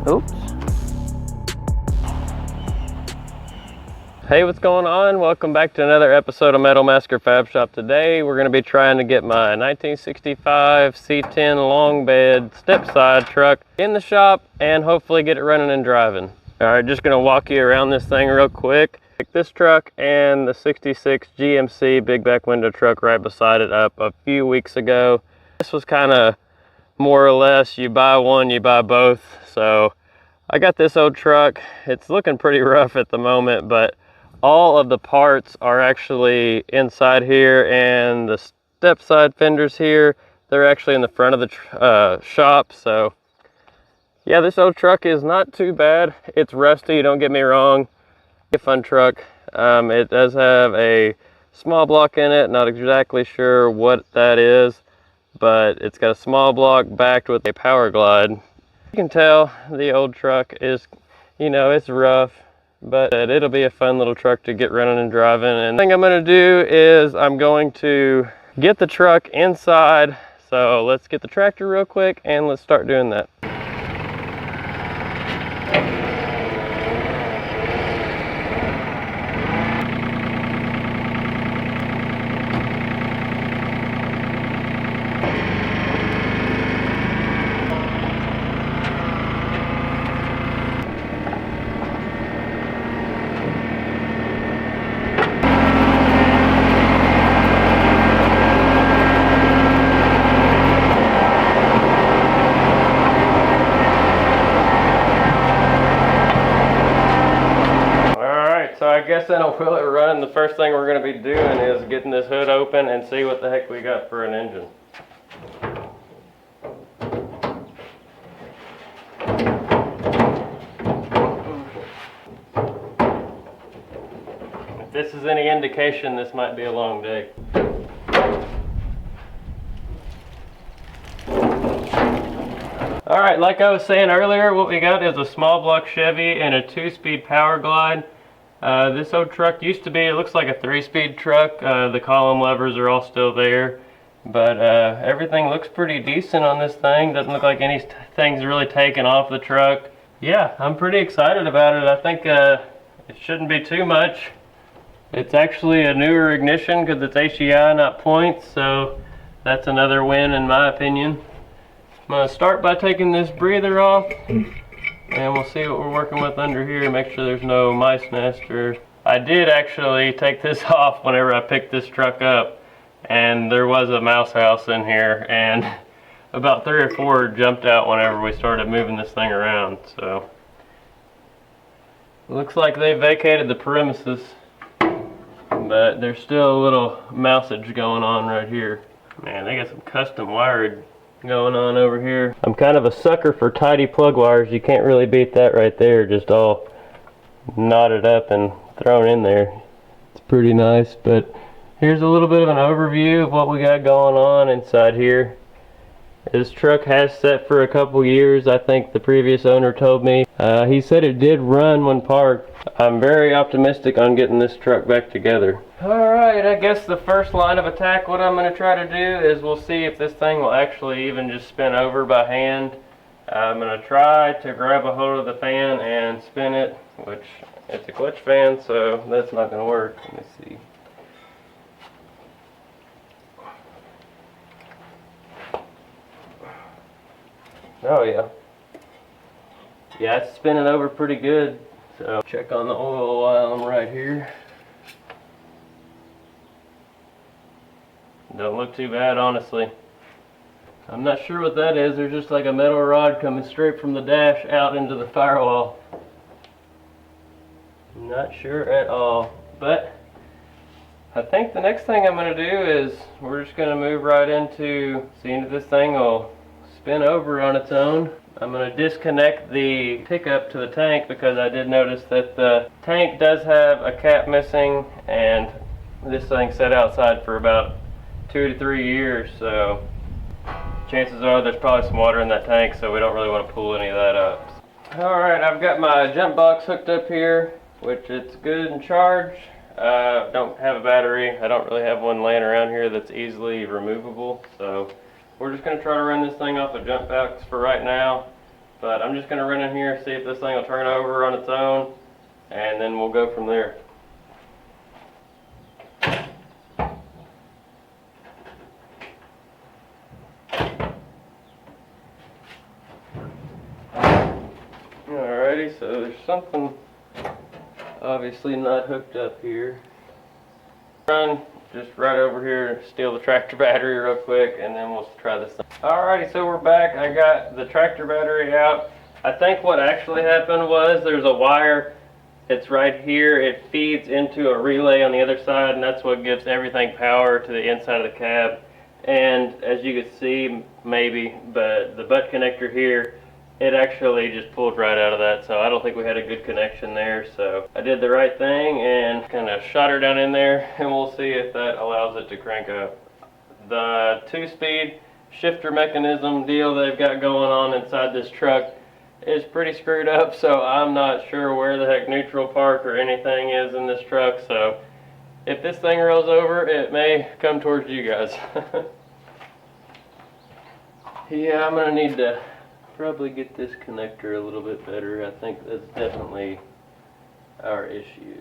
Oops. Hey, what's going on? Welcome back to another episode of Metal Masker Fab Shop. Today we're going to be trying to get my 1965 C10 long bed step side truck in the shop and hopefully get it running and driving. Alright, just going to walk you around this thing real quick. Picked this truck and the 66 GMC big back window truck right beside it up a few weeks ago. This was kind of more or less you buy one, you buy both. So I got this old truck. It's looking pretty rough at the moment, but all of the parts are actually inside here, and the step side fenders here, they're actually in the front of the shop. So yeah, this old truck is not too bad. It's rusty, don't get me wrong. A fun truck. It does have a small block in it, not exactly sure what that is, but it's got a small block backed with a power glide. You can tell the old truck is, you know, it's rough, but it'll be a fun little truck to get running and driving. And the thing I'm going to do is I'm going to get the truck inside. So let's get the tractor real quick and let's start doing that. So I guess then I'll wheel it running. The first thing we're going to be doing is getting this hood open and see what the heck we got for an engine. If this is any indication, this might be a long day. Alright, like I was saying earlier, what we got is a small block Chevy and a 2-speed power glide. This old truck used to be, it looks like a 3-speed truck. The column levers are all still there, but everything looks pretty decent on this thing. Doesn't look like anything's really taken off the truck. Yeah, I'm pretty excited about it. I think it shouldn't be too much. It's actually a newer ignition because it's HEI, not points, so that's another win in my opinion. I'm going to start by taking this breather off. And we'll see what we're working with under here, make sure there's no mice nest. I did actually take this off whenever I picked this truck up, and there was a mouse house in here, and about 3 or 4 jumped out whenever we started moving this thing around. So looks like they vacated the premises, but there's still a little mousage going on right here. Man, they got some custom wired going on over here. I'm kind of a sucker for tidy plug wires. You can't really beat that right there, just all knotted up and thrown in there. It's pretty nice. But here's a little bit of an overview of what we got going on inside here. This truck has sat for a couple years, I think the previous owner told me. He said it did run when parked. I'm very optimistic on getting this truck back together. Alright, I guess the first line of attack, what I'm going to try to do is we'll see if this thing will actually even just spin over by hand. I'm going to try to grab a hold of the fan and spin it, which it's a clutch fan, so that's not going to work. Let me see. Oh yeah. Yeah, it's spinning over pretty good. So check on the oil while I'm right here. Don't look too bad, honestly. I'm not sure what that is. There's just like a metal rod coming straight from the dash out into the firewall. Not sure at all. But I think the next thing I'm going to do is we're just going to move right into seeing if this thing will spin over on its own. I'm going to disconnect the pickup to the tank because I did notice that the tank does have a cap missing, and this thing sat outside for about 2 to 3 years, so chances are there's probably some water in that tank, so we don't really want to pull any of that up. Alright, I've got my jump box hooked up here, which it's good and charged. Don't have a battery. I don't really have one laying around here that's easily removable, so we're just going to try to run this thing off a jump box for right now. But I'm just going to run in here, see if this thing will turn over on its own, and then we'll go from there. Alrighty, so there's something obviously not hooked up here. Run just right over here, steal the tractor battery real quick, and then we'll try this thing. Alrighty, so we're back. I got the tractor battery out. I think what actually happened was there's a wire. It's right here. It feeds into a relay on the other side, and that's what gives everything power to the inside of the cab. And as you can see, maybe, but the butt connector here, it actually just pulled right out of that, so I don't think we had a good connection there. So I did the right thing and kind of shot her down in there, and we'll see if that allows it to crank up. The 2-speed shifter mechanism deal they've got going on inside this truck is pretty screwed up, so I'm not sure where the heck neutral park or anything is in this truck. So if this thing rolls over, it may come towards you guys. Yeah, I'm gonna need to probably get this connector a little bit better. I think that's definitely our issue.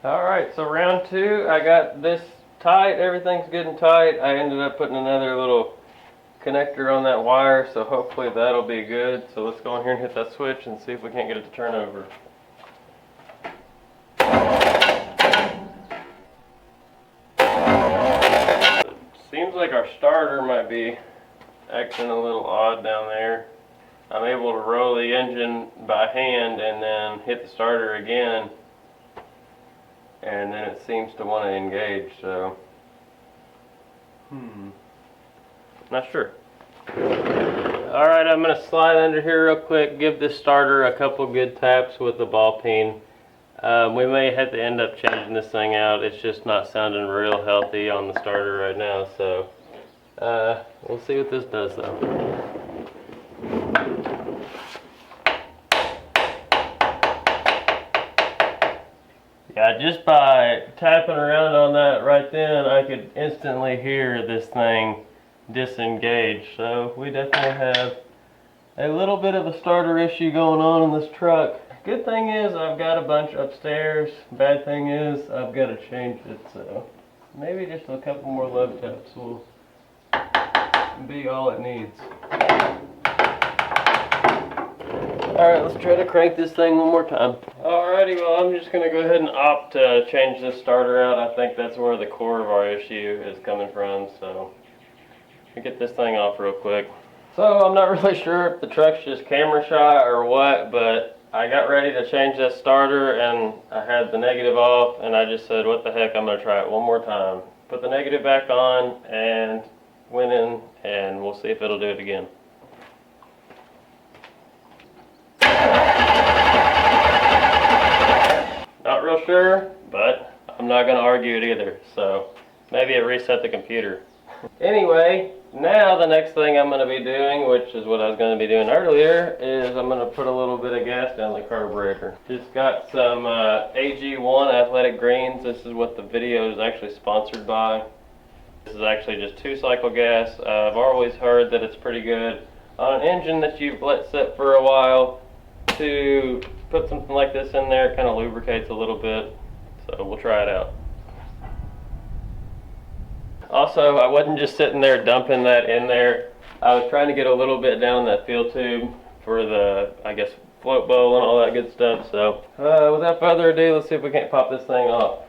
Alright, so round 2, I got this tight, everything's good and tight. I ended up putting another little connector on that wire, so hopefully that'll be good. So let's go in here and hit that switch and see if we can't get it to turn over. It seems like our starter might be acting a little odd down there. I'm able to roll the engine by hand and then hit the starter again, and then it seems to want to engage, so not sure. Alright, I'm going to slide under here real quick, give this starter a couple good taps with the ball peen. We may have to end up changing this thing out. It's just not sounding real healthy on the starter right now, so we'll see what this does though. Yeah, just by tapping around on that right then, I could instantly hear this thing disengage. So we definitely have a little bit of a starter issue going on in this truck. Good thing is I've got a bunch upstairs. Bad thing is I've got to change it, so maybe just a couple more love taps will be all it needs. Alright, let's try to crank this thing one more time. Alrighty, well I'm just going to go ahead and opt to change this starter out. I think that's where the core of our issue is coming from, so let me get this thing off real quick. So I'm not really sure if the truck's just camera shy or what, but I got ready to change that starter and I had the negative off, and I just said, what the heck, I'm going to try it one more time. Put the negative back on and went in, and we'll see if it'll do it again. Not real sure, but I'm not going to argue it either, so maybe it reset the computer. Anyway, now the next thing I'm going to be doing, which is what I was going to be doing earlier, is I'm going to put a little bit of gas down the carburetor. Just got some AG1 Athletic Greens. This is what the video is actually sponsored by. This is actually just 2-cycle gas. I've always heard that it's pretty good on an engine that you've let sit for a while. To put something like this in there, it kind of lubricates a little bit, so we'll try it out. Also, I wasn't just sitting there dumping that in there. I was trying to get a little bit down that fuel tube for the, I guess, float bowl and all that good stuff. So without further ado, let's see if we can't pop this thing off.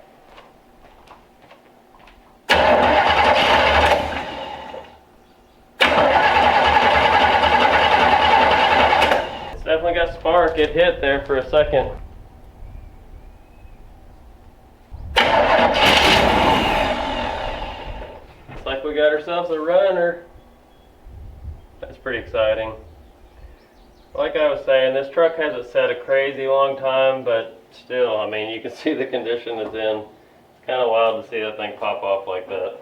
Definitely got spark. It hit there for a second. Looks like we got ourselves a runner. That's pretty exciting. Like I was saying, this truck hasn't sat a crazy long time, but still, I mean, you can see the condition it's in. It's kind of wild to see that thing pop off like that.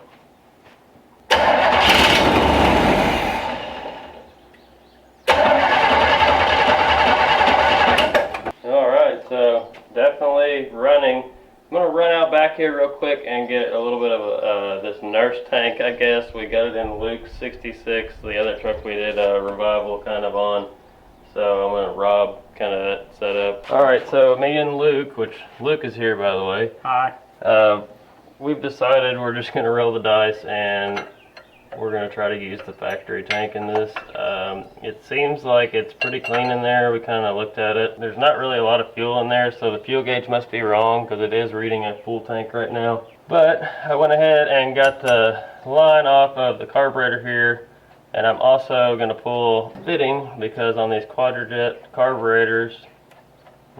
So definitely running. I'm going to run out back here real quick and get a little bit of this nurse tank, I guess. We got it in Luke 66, the other truck we did a revival kind of on. So I'm gonna rob kind of that setup. All right, so me and Luke, which Luke is here by the way. Hi. We've decided we're just gonna roll the dice and we're gonna try to use the factory tank in this. It seems like it's pretty clean in there. We kind of looked at it. There's not really a lot of fuel in there, so the fuel gauge must be wrong because it is reading a full tank right now. But I went ahead and got the line off of the carburetor here, and I'm also going to pull fitting because on these Quadrajet carburetors,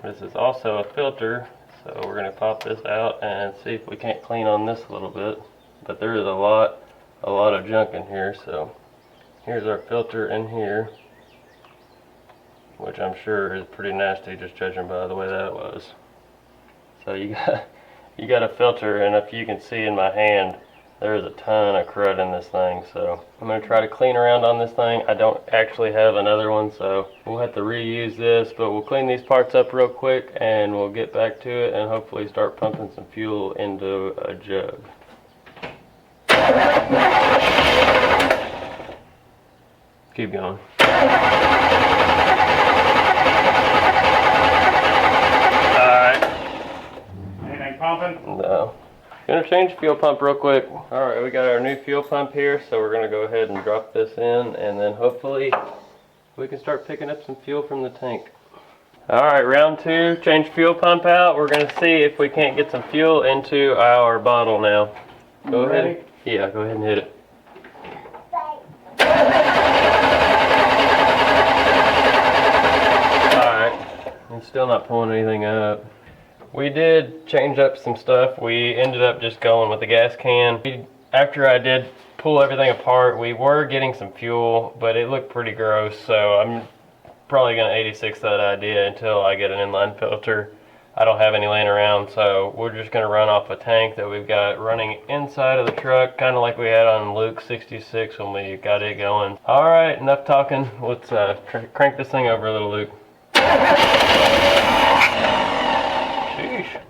this is also a filter. So we're going to pop this out and see if we can't clean on this a little bit. But there is a lot of junk in here. So here's our filter in here, which I'm sure is pretty nasty just judging by the way that was. So you got a filter, and if you can see in my hand, there's a ton of crud in this thing. So I'm going to try to clean around on this thing. I don't actually have another one, so we'll have to reuse this, but we'll clean these parts up real quick and we'll get back to it and hopefully start pumping some fuel into a jug. Keep going. Alright. Anything pumping? No. Gonna change fuel pump real quick. Alright, we got our new fuel pump here, so we're gonna go ahead and drop this in, and then hopefully we can start picking up some fuel from the tank. Alright, round two, change fuel pump out. We're gonna see if we can't get some fuel into our bottle now. Go ahead. Yeah, go ahead and hit it. Alright, I'm still not pulling anything up. We did change up some stuff. We ended up just going with the gas can. After I did pull everything apart, we were getting some fuel, but it looked pretty gross, so I'm probably going to 86 that idea until I get an inline filter. I don't have any laying around, so we're just going to run off a tank that we've got running inside of the truck, kind of like we had on Luke 66 when we got it going. Alright, enough talking. Let's crank this thing over a little, Luke. Sheesh.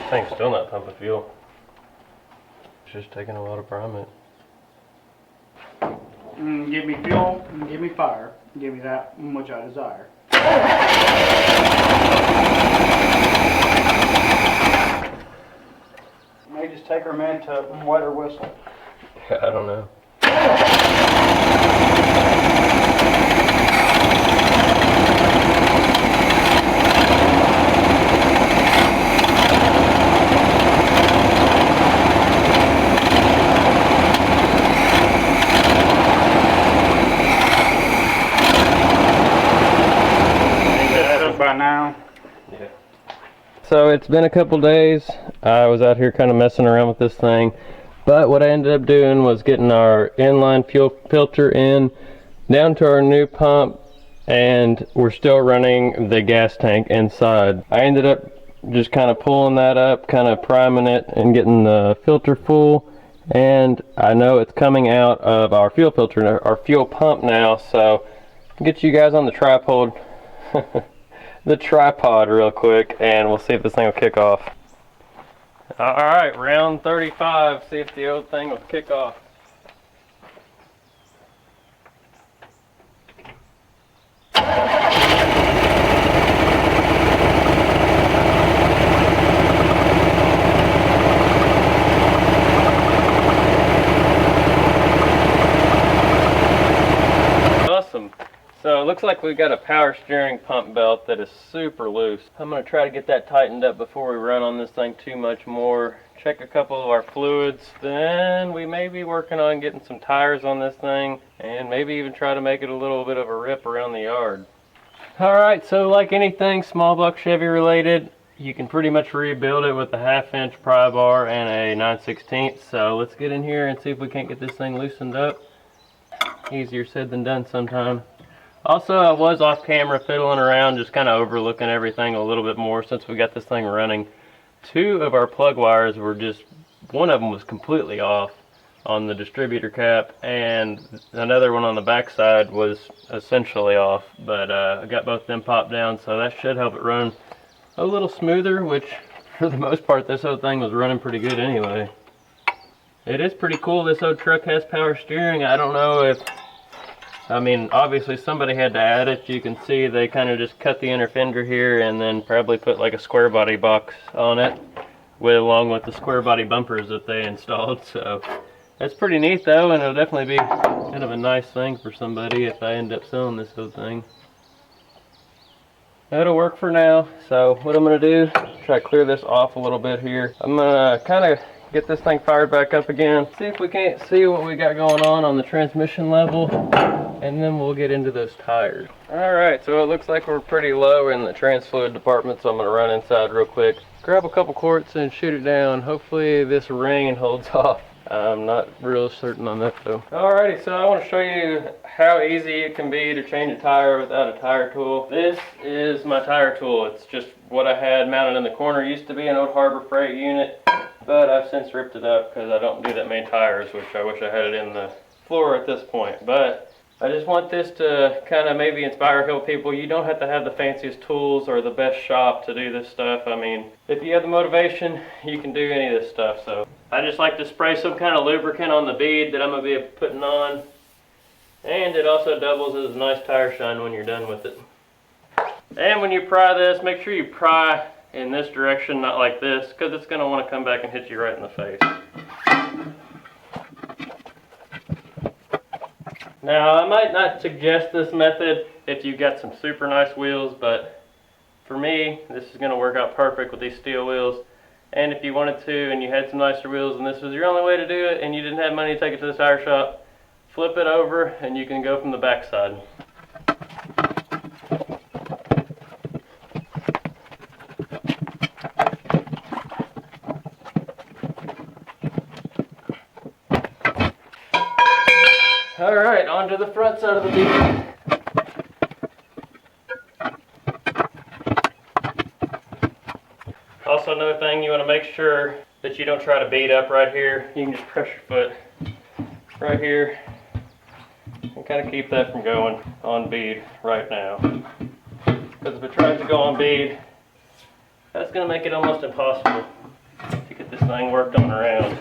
Thing's still not pumping fuel. It's just taking a while to prime it. Give me fuel and give me fire. Give me that which I desire. May just take her a minute to wet her whistle. I don't know. By now. Yeah. So it's been a couple days. I was out here kind of messing around with this thing, but what I ended up doing was getting our inline fuel filter in down to our new pump, and we're still running the gas tank inside. I ended up just kind of pulling that up, kind of priming it and getting the filter full, and I know it's coming out of our fuel filter, our fuel pump now, so I'll get you guys on the tripod the tripod real quick and we'll see if this thing will kick off. Alright, round 35, see if the old thing will kick off. Awesome. So it looks like we've got a power steering pump belt that is super loose. I'm going to try to get that tightened up before we run on this thing too much more. Check a couple of our fluids. Then we may be working on getting some tires on this thing and maybe even try to make it a little bit of a rip around the yard. Alright, so like anything small block Chevy related, you can pretty much rebuild it with a 1/2-inch pry bar and a 9/16. So let's get in here and see if we can't get this thing loosened up. Easier said than done sometime. Also, I was off camera fiddling around, just kind of overlooking everything a little bit more since we got this thing running. Two of our plug wires were just, one of them was completely off on the distributor cap, and another one on the back side was essentially off, but I got both of them popped down, so that should help it run a little smoother, which for the most part this whole thing was running pretty good anyway. It is pretty cool. This old truck has power steering. I don't know if, I mean, obviously somebody had to add it. You can see they kind of just cut the inner fender here and then probably put like a square body box on it along with the square body bumpers that they installed. So that's pretty neat though, and it'll definitely be kind of a nice thing for somebody if I end up selling this whole thing. That'll work for now. So what I'm going to do, try to clear this off a little bit here. I'm going to kind of get this thing fired back up again, see if we can't see what we got going on the transmission level, and then we'll get into those tires. Alright, so it looks like we're pretty low in the trans fluid department, so I'm going to run inside real quick, grab a couple quarts and shoot it down. Hopefully this rain holds off. I'm not real certain on that though. Alrighty, so I want to show you how easy it can be to change a tire without a tire tool. This is my tire tool. It's just what I had mounted in the corner. It used to be an old Harbor Freight unit, but I've since ripped it up because I don't do that many tires, which I wish I had it in the floor at this point. But I just want this to kind of maybe inspire, help people. You don't have to have the fanciest tools or the best shop to do this stuff. I mean, if you have the motivation, you can do any of this stuff. So I just like to spray some kind of lubricant on the bead that I'm going to be putting on. And it also doubles as a nice tire shine when you're done with it. And when you pry this, make sure you pry in this direction, not like this, because it's going to want to come back and hit you right in the face. Now, I might not suggest this method if you've got some super nice wheels, but for me, this is going to work out perfect with these steel wheels. And if you wanted to and you had some nicer wheels and this was your only way to do it and you didn't have money to take it to the tire shop, flip it over and you can go from the back side. Alright, on to the front side of the bead. Also, another thing, you want to make sure that you don't try to bead up right here. You can just press your foot right here and kind of keep that from going on bead right now. Because if it tries to go on bead, that's going to make it almost impossible to get this thing worked on around.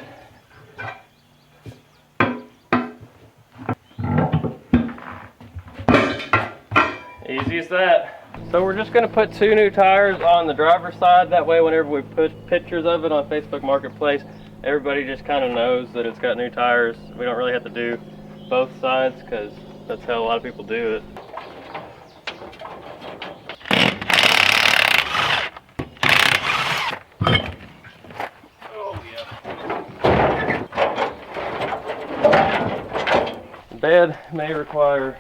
Easy as that. So we're just going to put 2 new tires on the driver's side. That way whenever we put pictures of it on Facebook Marketplace, everybody just kind of knows that it's got new tires. We don't really have to do both sides because that's how a lot of people do it. Oh yeah. The bed may require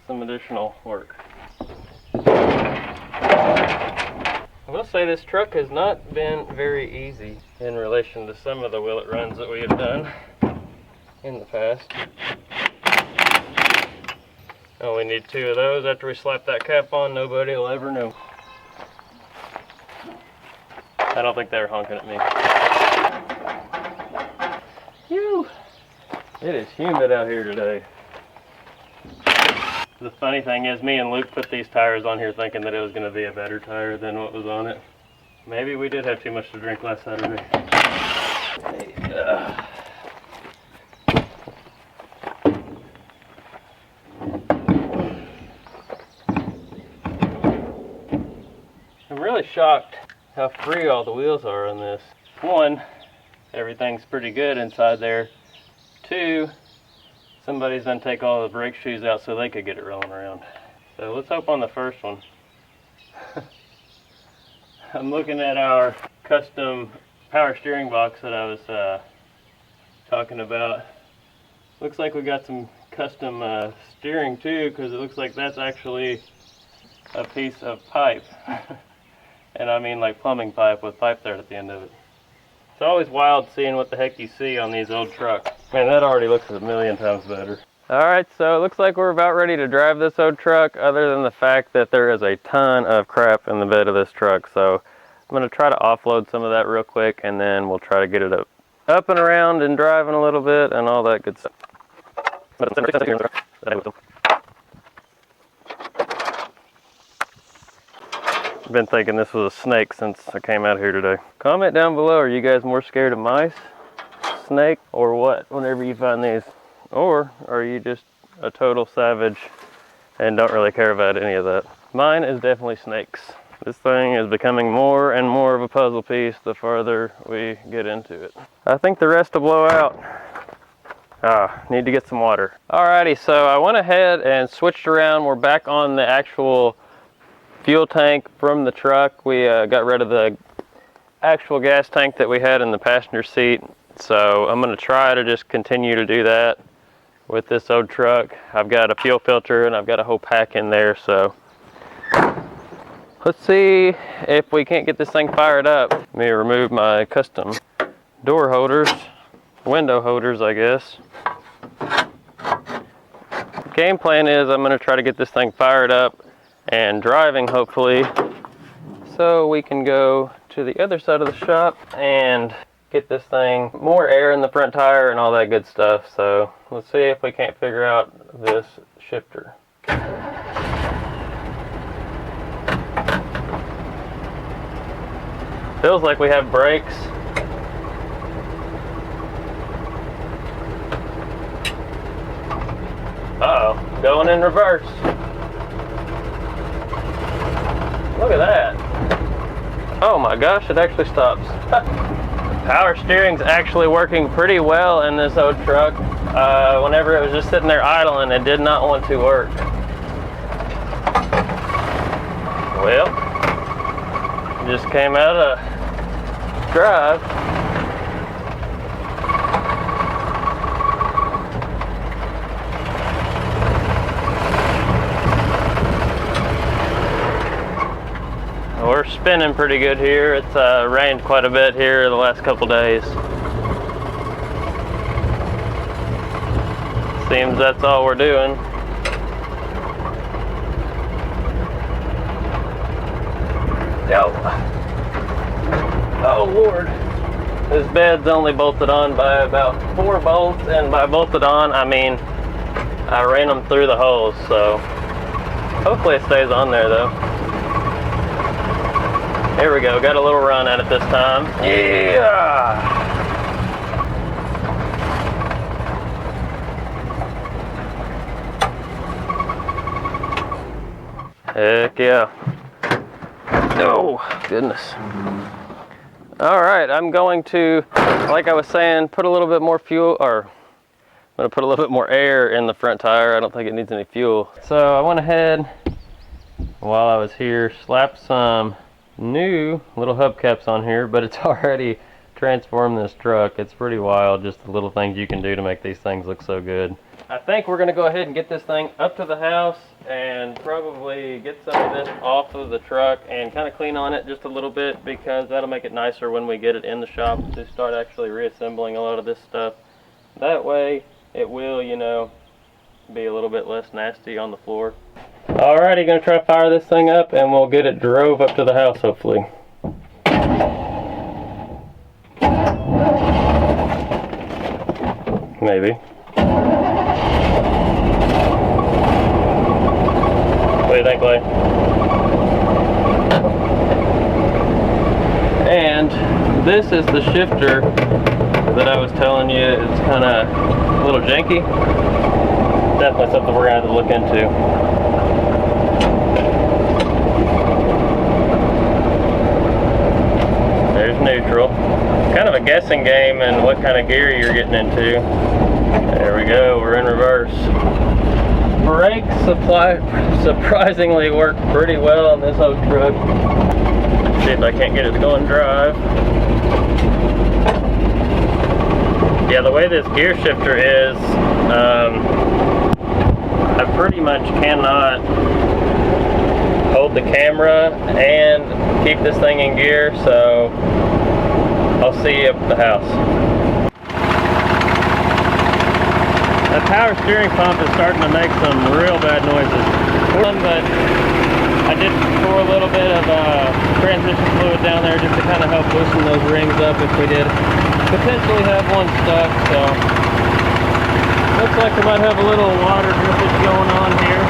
some additional work. I will say this truck has not been very easy in relation to some of the willet runs that we have done in the past. Only need 2 of those. After we slap that cap on, nobody will ever know. I don't think they're honking at me. Phew! It is humid out here today. The funny thing is, me and Luke put these tires on here thinking that it was going to be a better tire than what was on it. Maybe we did have too much to drink last Saturday. I'm really shocked how free all the wheels are on this. 1, everything's pretty good inside there. 2, somebody's done take all the brake shoes out so they could get it rolling around. So let's hope on the first one. I'm looking at our custom power steering box that I was talking about. Looks like we got some custom steering too, because it looks like that's actually a piece of pipe. And I mean like plumbing pipe with pipe there at the end of it. It's always wild seeing what the heck you see on these old trucks. Man, that already looks a million times better. Alright, so it looks like we're about ready to drive this old truck, other than the fact that there is a ton of crap in the bed of this truck. So I'm going to try to offload some of that real quick, and then we'll try to get it up and around and driving a little bit and all that good stuff. I've been thinking this was a snake since I came out here today. Comment down below, are you guys more scared of mice, snake or what whenever you find these? Or are you just a total savage and don't really care about any of that? Mine is definitely snakes. This thing is becoming more and more of a puzzle piece the farther we get into it. I think the rest will blow out. Need to get some water. Alrighty, so I went ahead and switched around. We're back on the actual fuel tank from the truck. We got rid of the actual gas tank that we had in the passenger seat. So I'm gonna try to just continue to do that with this old truck. I've got a fuel filter and I've got a whole pack in there, so let's see if we can't get this thing fired up. Let me remove my custom door holders, window holders, I guess. Game plan is I'm gonna try to get this thing fired up and driving, hopefully, so we can go to the other side of the shop and get this thing more air in the front tire and all that good stuff. So let's see if we can't figure out this shifter. Feels like we have brakes. Uh-oh, going in reverse. Look at that. Oh my gosh, it actually stops. Power steering's actually working pretty well in this old truck. Whenever it was just sitting there idling, it did not want to work. Well, just came out of drive. We're spinning pretty good here. It's rained quite a bit here the last couple days. Seems that's all we're doing. Oh Lord. This bed's only bolted on by about 4 bolts, and by bolted on, I mean I ran them through the holes, so hopefully it stays on there though. Here we go, got a little run at it this time. Yeah! Heck yeah. Oh, goodness. All right, I'm going to, like I was saying, put a little bit more fuel, or I'm gonna put a little bit more air in the front tire. I don't think it needs any fuel. So I went ahead, while I was here, slapped some new little hubcaps on here, but it's already transformed this truck. It's pretty wild, just the little things you can do to make these things look so good. I think we're gonna go ahead and get this thing up to the house and probably get some of this off of the truck and kind of clean on it just a little bit, because that'll make it nicer when we get it in the shop to start actually reassembling a lot of this stuff. That way it will, you know, be a little bit less nasty on the floor. Alrighty, gonna try to fire this thing up and we'll get it drove up to the house hopefully. Maybe. What do you think, Clay? And this is the shifter that I was telling you is kind of a little janky. Definitely something we're gonna have to look into. There's neutral. Kind of a guessing game and what kind of gear you're getting into. There we go, we're in reverse. Brakes surprisingly work pretty well on this old truck. See if I can't get it to go and drive. Yeah, the way this gear shifter is, I pretty much cannot hold the camera and keep this thing in gear, so I'll see you at the house. The power steering pump is starting to make some real bad noises. But I did pour a little bit of transmission fluid down there just to kind of help loosen those rings up if we did potentially have one stuck. So looks like we might have a little water drippage going on here.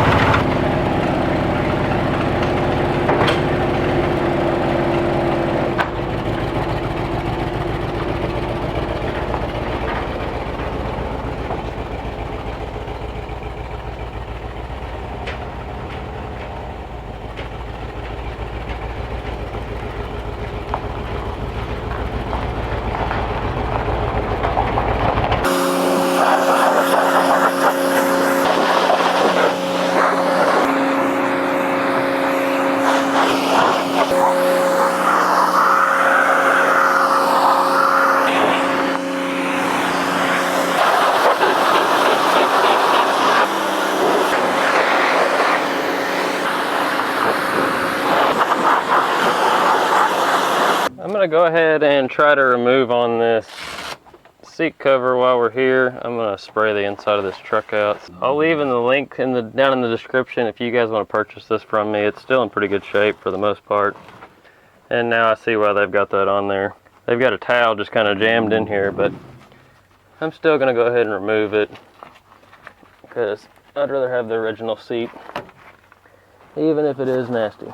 go ahead and try to remove on this seat cover while we're here. I'm gonna spray the inside of this truck out. I'll leave in the link down in the description if you guys want to purchase this from me. It's still in pretty good shape for the most part. And now I see why they've got that on there. They've got a towel just kind of jammed in here, but I'm still gonna go ahead and remove it because I'd rather have the original seat, even if it is nasty.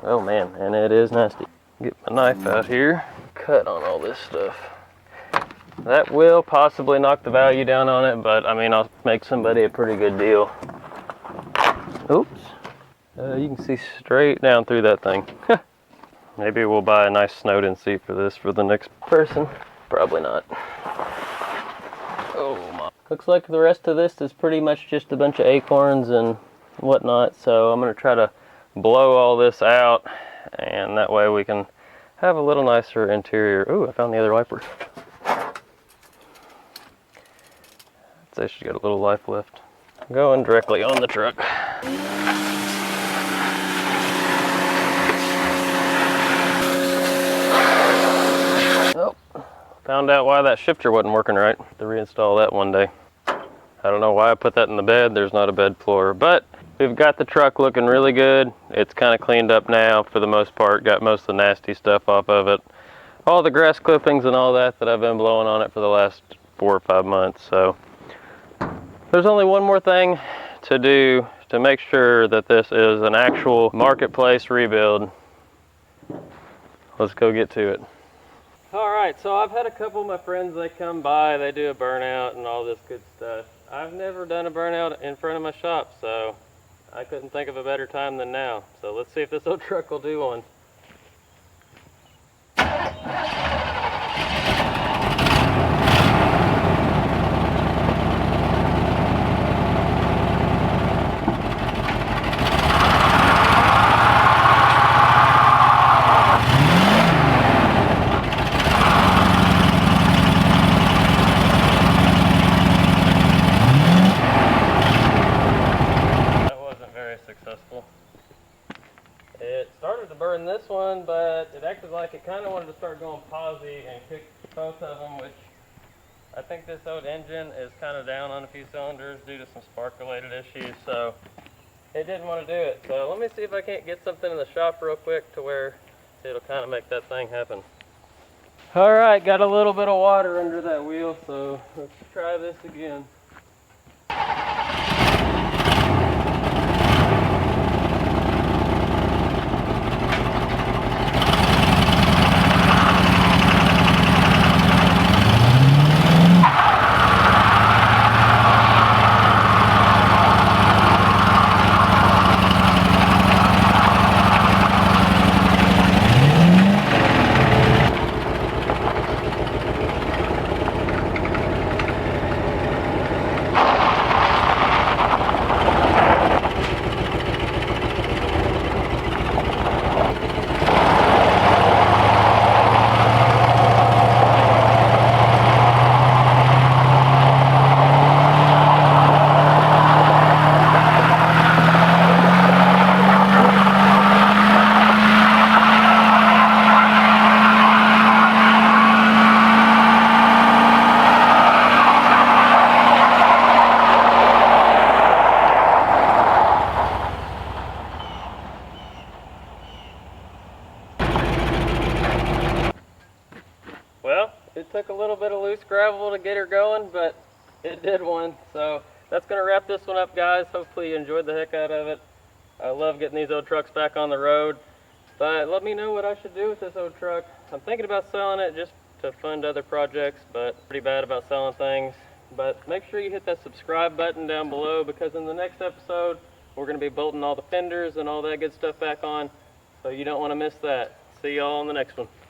Oh man, and it is nasty. Get my knife out here, cut on all this stuff. That will possibly knock the value down on it, but I mean, I'll make somebody a pretty good deal. Oops. You can see straight down through that thing. Maybe we'll buy a nice Snowden seat for this for the next person. Probably not. Oh my. Looks like the rest of this is pretty much just a bunch of acorns and whatnot, so I'm going to try to blow all this out, and that way we can have a little nicer interior. Ooh, I found the other wiper. I'd say she's got a little life left. Going directly on the truck. Oh, found out why that shifter wasn't working right. To reinstall that one day. I don't know why I put that in the bed. There's not a bed floor, but we've got the truck looking really good. It's kind of cleaned up now for the most part. Got most of the nasty stuff off of it. All the grass clippings and all that I've been blowing on it for the last 4 or 5 months. So there's only one more thing to do to make sure that this is an actual marketplace rebuild. Let's go get to it. All right, so I've had a couple of my friends, they come by, they do a burnout and all this good stuff. I've never done a burnout in front of my shop, so I couldn't think of a better time than now. So let's see if this old truck will do one. It started to burn this one, but it acted like it kind of wanted to start going posy and kick both of them, which I think this old engine is kind of down on a few cylinders due to some spark related issues, so it didn't want to do it. So let me see if I can't get something in the shop real quick to where it'll kind of make that thing happen. All right, got a little bit of water under that wheel, so let's try this again. Well, it took a little bit of loose gravel to get her going, but it did one. So that's going to wrap this one up, guys. Hopefully you enjoyed the heck out of it. I love getting these old trucks back on the road. But let me know what I should do with this old truck. I'm thinking about selling it just to fund other projects, but pretty bad about selling things. But make sure you hit that subscribe button down below, because in the next episode, we're going to be bolting all the fenders and all that good stuff back on. So you don't want to miss that. See y'all on the next one.